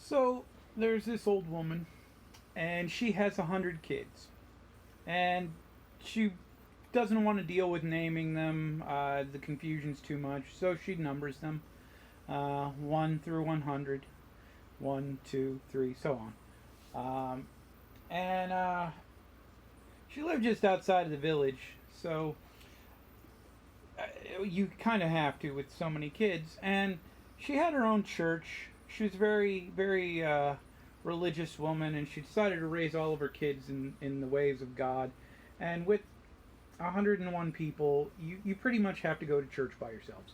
So there's this old woman, and she has 100 kids, and she doesn't want to deal with naming them. The confusion's too much, so she numbers them, 1 through 100, 1, 2, 3, so on. And she lived just outside of the village, so you kind of have to with so many kids. And she had her own church. She was very religious woman, and she decided to raise all of her kids in the ways of God. And with 101 people, you pretty much have to go to church by yourselves.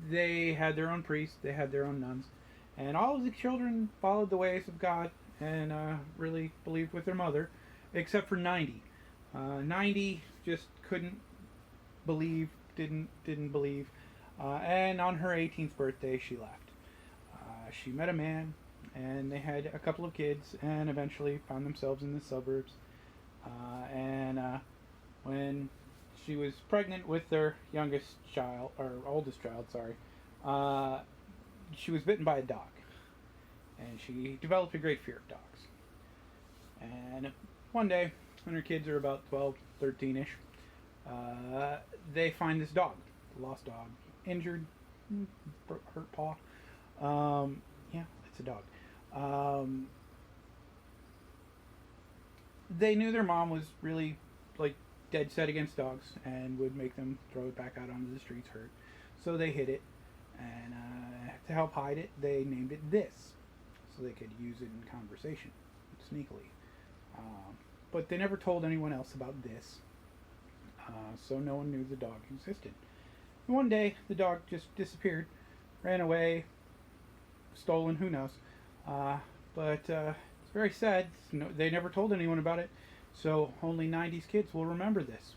They had their own priests, they had their own nuns, and all of the children followed the ways of God and really believed with their mother, except for 90. 90 just couldn't believe, didn't believe, and on her 18th birthday she left. She met a man, and they had a couple of kids, and eventually found themselves in the suburbs. And when she was pregnant with their youngest child, or oldest child, sorry, she was bitten by a dog, and she developed a great fear of dogs. And one day, when her kids are about 12, 13-ish, they find this dog, a lost dog, injured, hurt paw. Yeah, it's a dog. They knew their mom was really, like, dead set against dogs and would make them throw it back out onto the streets hurt. So they hid it, and to help hide it, they named it This, so they could use it in conversation, sneakily. But they never told anyone else about This, so no one knew the dog existed. And one day, the dog just disappeared, ran away, stolen, who knows. But it's very sad. No, they never told anyone about it, so only 90s kids will remember this.